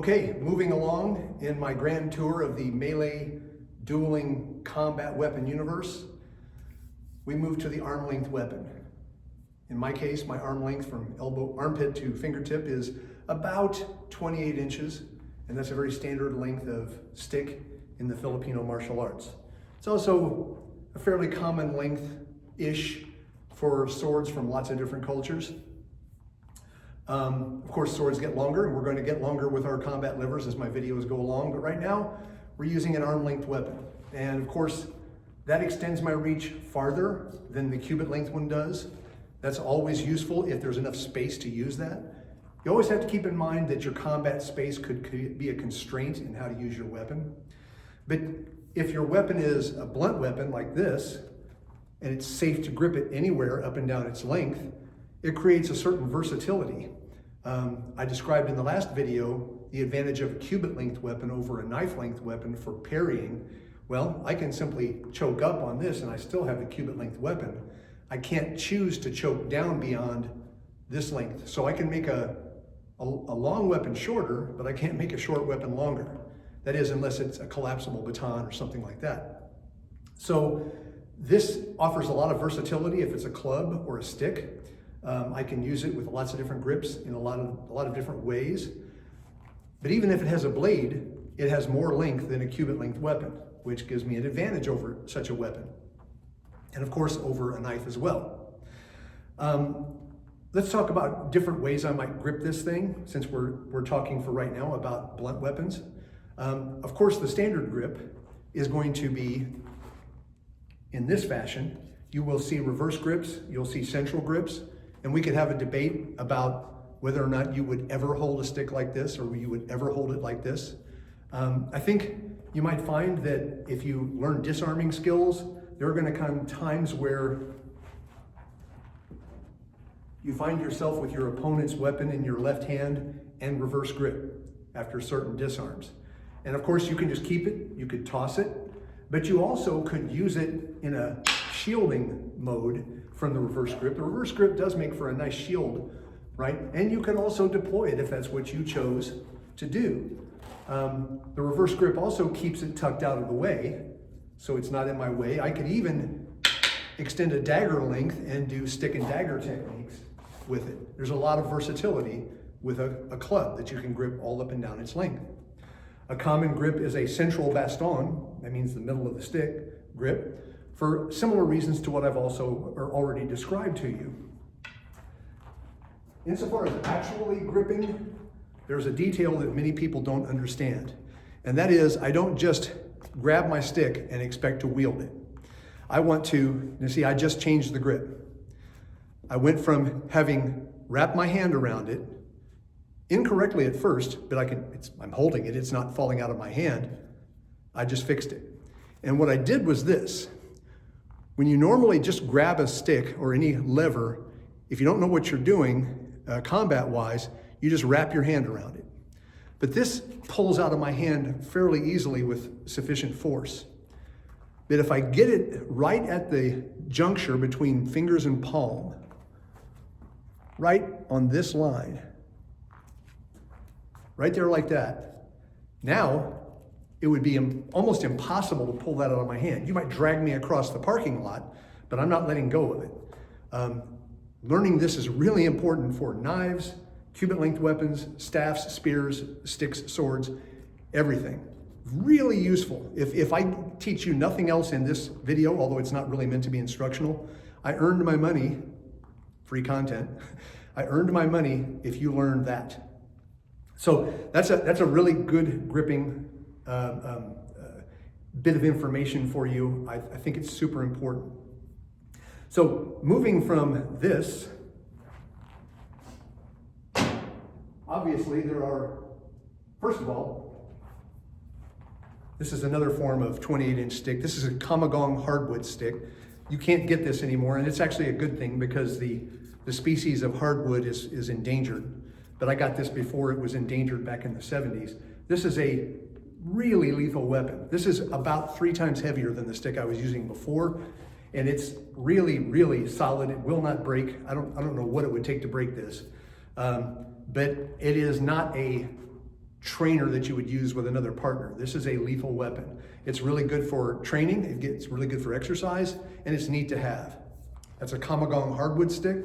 Okay, moving along in my grand tour of the melee dueling combat weapon universe, we move to the arm length weapon. In my case, my arm length from armpit to fingertip is about 28 inches, and that's a very standard length of stick in the Filipino martial arts. It's also a fairly common length-ish for swords from lots of different cultures. Of course, swords get longer, and we're going to get longer with our combat livers as my videos go along, but right now we're using an arm length weapon. And of course, that extends my reach farther than the cubit length one does. That's always useful if there's enough space to use that. You always have to keep in mind that your combat space could be a constraint in how to use your weapon. But if your weapon is a blunt weapon like this, and it's safe to grip it anywhere up and down its length, it creates a certain versatility. I described in the last video the advantage of a cubit length weapon over a knife length weapon for parrying. Well, I can simply choke up on this and I still have the cubit length weapon. I can't choose to choke down beyond this length. So I can make a long weapon shorter, but I can't make a short weapon longer. That is, unless it's a collapsible baton or something like that. So this offers a lot of versatility if it's a club or a stick. I can use it with lots of different grips in a lot of different ways. But even if it has a blade, it has more length than a cubit length weapon, which gives me an advantage over such a weapon. And of course, over a knife as well. Let's talk about different ways I might grip this thing, since we're talking for right now about blunt weapons. Of course, the standard grip is going to be in this fashion. You will see reverse grips, you'll see central grips, and we could have a debate about whether or not you would ever hold a stick like this or you would ever hold it like this. I think you might find that if you learn disarming skills, there are going to come times where you find yourself with your opponent's weapon in your left hand and reverse grip after certain disarms. And of course, you can just keep it, you could toss it, but you also could use it in a shielding mode from the reverse grip. The reverse grip does make for a nice shield, right? And you can also deploy it if that's what you chose to do. The reverse grip also keeps it tucked out of the way, so it's not in my way. I could even extend a dagger length and do stick and dagger techniques with it. There's a lot of versatility with a club that you can grip all up and down its length. A common grip is a central baston, that means the middle of the stick grip, for similar reasons to what I've also already described to you. Insofar as actually gripping, there's a detail that many people don't understand. And that is, I don't just grab my stick and expect to wield it. I want to, you see, I just changed the grip. I went from having wrapped my hand around it, incorrectly at first, but I'm holding it, it's not falling out of my hand. I just fixed it. And what I did was this. When you normally just grab a stick or any lever, if you don't know what you're doing combat-wise, you just wrap your hand around it. But this pulls out of my hand fairly easily with sufficient force. But if I get it right at the juncture between fingers and palm, right on this line, right there like that, now it would be almost impossible to pull that out of my hand. You might drag me across the parking lot, but I'm not letting go of it. Learning this is really important for knives, cubit length weapons, staffs, spears, sticks, swords, everything. Really useful. If I teach you nothing else in this video, although it's not really meant to be instructional, I earned my money, free content, I earned my money if you learned that. So that's a really good gripping bit of information for you. I think it's super important. So moving from this, obviously there are, first of all, this is another form of 28-inch stick. This is a Kamagong hardwood stick. You can't get this anymore, and it's actually a good thing because the species of hardwood is endangered. But I got this before it was endangered back in the 70s. This is a really lethal weapon. This is about 3 times heavier than the stick I was using before, and it's really, really solid. It will not break. I don't know what it would take to break this, but it is not a trainer that you would use with another partner. This is a lethal weapon. It's really good for training, it's really good for exercise, and it's neat to have. That's a Kamagong hardwood stick.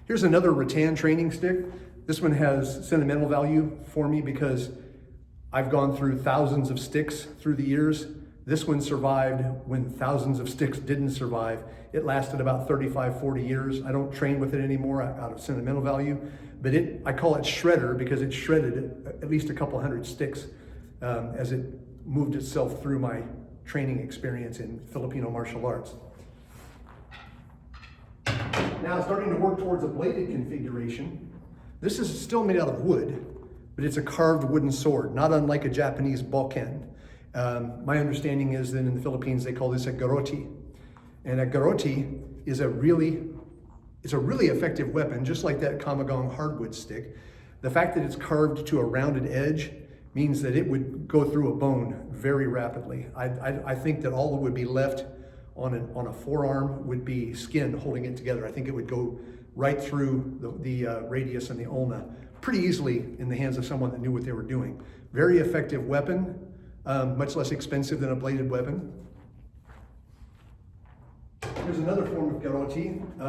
Here's another rattan training stick. This one has sentimental value for me because I've gone through thousands of sticks through the years. This one survived when thousands of sticks didn't survive. It lasted about 35, 40 years. I don't train with it anymore out of sentimental value, but I call it shredder because it shredded at least a couple hundred sticks as it moved itself through my training experience in Filipino martial arts. Now starting to work towards a bladed configuration. This is still made out of wood, but it's a carved wooden sword, not unlike a Japanese bokken. My understanding is that in the Philippines they call this a garrote. And a garrote is a really effective weapon, just like that Kamagong hardwood stick. The fact that it's carved to a rounded edge means that it would go through a bone very rapidly. I think that all that would be left on a forearm would be skin holding it together. I think it would go right through the radius and the ulna pretty easily in the hands of someone that knew what they were doing. Very effective weapon, much less expensive than a bladed weapon. Here's another form of garrote.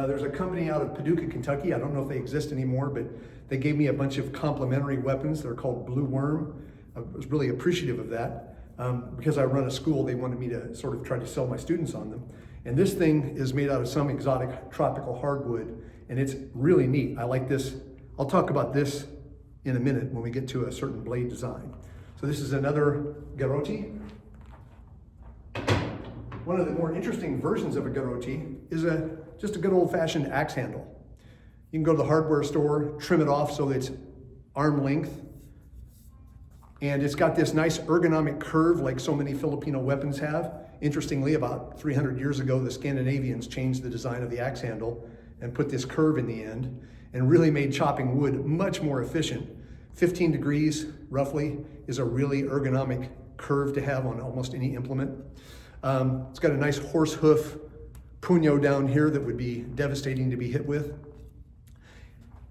There's a company out of Paducah, Kentucky. I don't know if they exist anymore, but they gave me a bunch of complimentary weapons. They're called Blue Worm. I was really appreciative of that. Because I run a school, they wanted me to sort of try to sell my students on them. And this thing is made out of some exotic tropical hardwood, and it's really neat. I like this. I'll talk about this in a minute when we get to a certain blade design. So this is another garrote. One of the more interesting versions of a garrote is just a good old-fashioned axe handle. You can go to the hardware store, trim it off so it's arm length, and it's got this nice ergonomic curve like so many Filipino weapons have. Interestingly, about 300 years ago, the Scandinavians changed the design of the axe handle and put this curve in the end and really made chopping wood much more efficient. 15 degrees, roughly, is a really ergonomic curve to have on almost any implement. It's got a nice horse hoof puño down here that would be devastating to be hit with.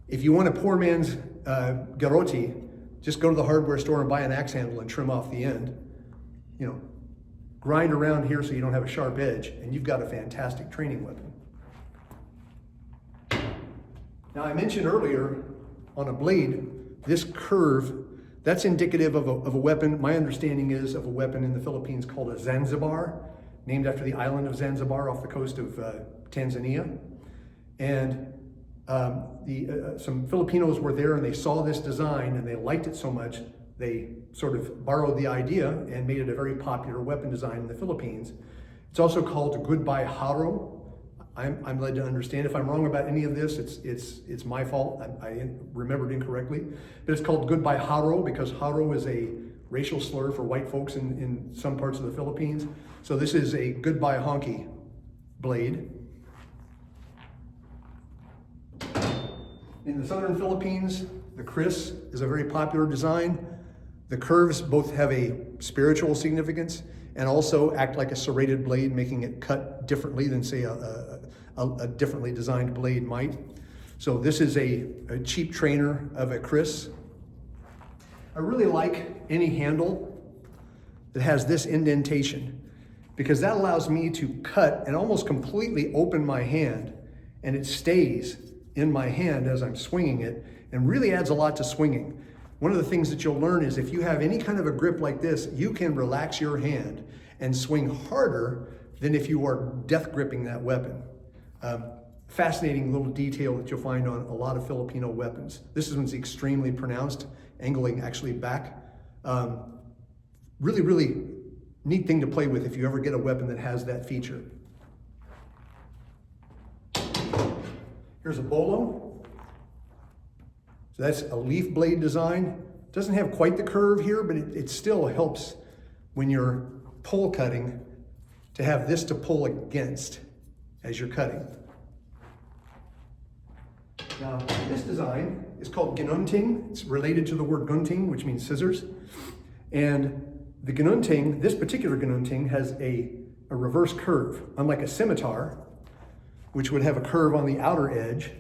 If you want a poor man's garrote, just go to the hardware store and buy an axe handle and trim off the end. You know, grind around here so you don't have a sharp edge, and you've got a fantastic training weapon. Now, I mentioned earlier on a blade, this curve, that's indicative of a weapon. My understanding is of a weapon in the Philippines called a Zanzibar, named after the island of Zanzibar off the coast of Tanzania. And some Filipinos were there and they saw this design and they liked it so much, they sort of borrowed the idea and made it a very popular weapon design in the Philippines. It's also called Goodbye Haro. I'm led to understand. If I'm wrong about any of this, it's my fault. I remembered incorrectly. But it's called Goodbye Haro because Haro is a racial slur for white folks in some parts of the Philippines. So this is a Goodbye Honky blade. In the southern Philippines, the Kris is a very popular design. The curves both have a spiritual significance and also act like a serrated blade, making it cut differently than, say, a differently designed blade might. So this is a cheap trainer of a Kris. I really like any handle that has this indentation because that allows me to cut and almost completely open my hand, and it stays in my hand as I'm swinging it and really adds a lot to swinging. One of the things that you'll learn is if you have any kind of a grip like this, you can relax your hand and swing harder than if you are death gripping that weapon. Fascinating little detail that you'll find on a lot of Filipino weapons. This one's extremely pronounced, angling actually back. Really, really neat thing to play with if you ever get a weapon that has that feature. Here's a bolo. So that's a leaf blade design. Doesn't have quite the curve here, but it still helps when you're pole cutting to have this to pull against as you're cutting. Now, this design is called ginunting. It's related to the word gunting, which means scissors. And the ginunting, this particular ginunting, has a reverse curve. Unlike a scimitar, which would have a curve on the outer edge,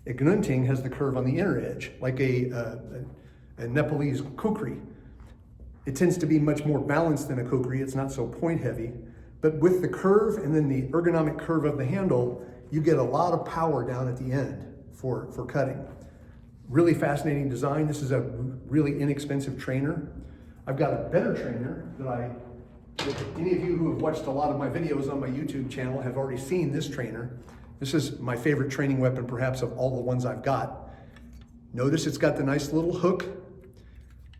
a ginunting has the curve on the inner edge, like a Nepalese kukri. It tends to be much more balanced than a kukri. It's not so point heavy. But with the curve and then the ergonomic curve of the handle, you get a lot of power down at the end for cutting. Really fascinating design. This is a really inexpensive trainer. I've got a better trainer that any of you who have watched a lot of my videos on my YouTube channel have already seen this trainer. This is my favorite training weapon, perhaps, of all the ones I've got. Notice it's got the nice little hook.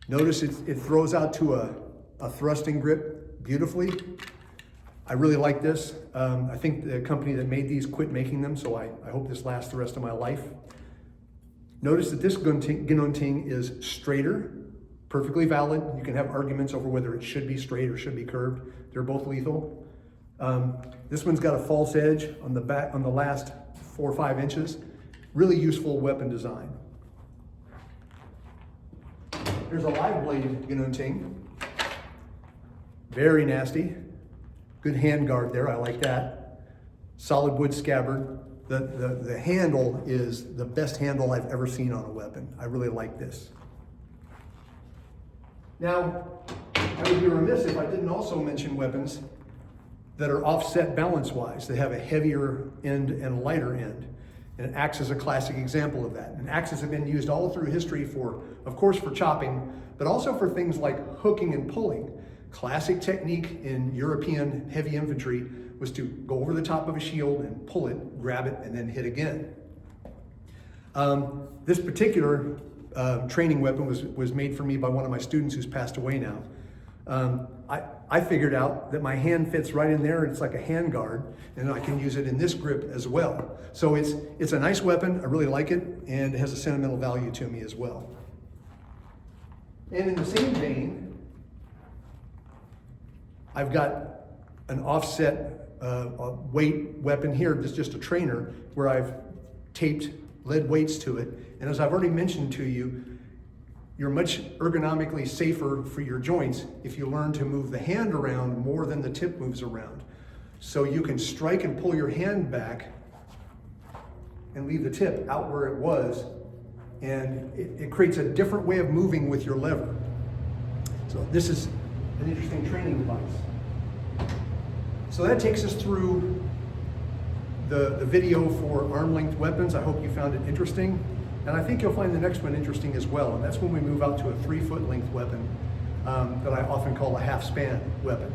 Notice it throws out to a thrusting grip beautifully. I really like this. I think the company that made these quit making them, so I hope this lasts the rest of my life. Notice that this Ginonting is straighter, perfectly valid. You can have arguments over whether it should be straight or should be curved. They're both lethal. This one's got a false edge on the back, on the last 4 or 5 inches. Really useful weapon design. Here's a live blade Ginonting. Very nasty. Good hand guard there, I like that. Solid wood scabbard. The handle is the best handle I've ever seen on a weapon. I really like this. Now, I would be remiss if I didn't also mention weapons that are offset balance-wise. They have a heavier end and a lighter end. And an axe is a classic example of that. And axes have been used all through history for, of course, for chopping, but also for things like hooking and pulling. Classic technique in European heavy infantry was to go over the top of a shield and pull it, grab it, and then hit again. This particular training weapon was made for me by one of my students who's passed away now. I figured out that my hand fits right in there. It's like a hand guard, and I can use it in this grip as well. So it's a nice weapon. I really like it, and it has a sentimental value to me as well. And in the same vein, I've got an offset weight weapon here. That's just a trainer where I've taped lead weights to it. And as I've already mentioned to you, you're much ergonomically safer for your joints if you learn to move the hand around more than the tip moves around. So you can strike and pull your hand back and leave the tip out where it was, and it creates a different way of moving with your lever. So this is an interesting training device. So that takes us through the video for arm length weapons. I hope you found it interesting. And I think you'll find the next one interesting as well. And that's when we move out to a 3-foot length weapon that I often call a half span weapon.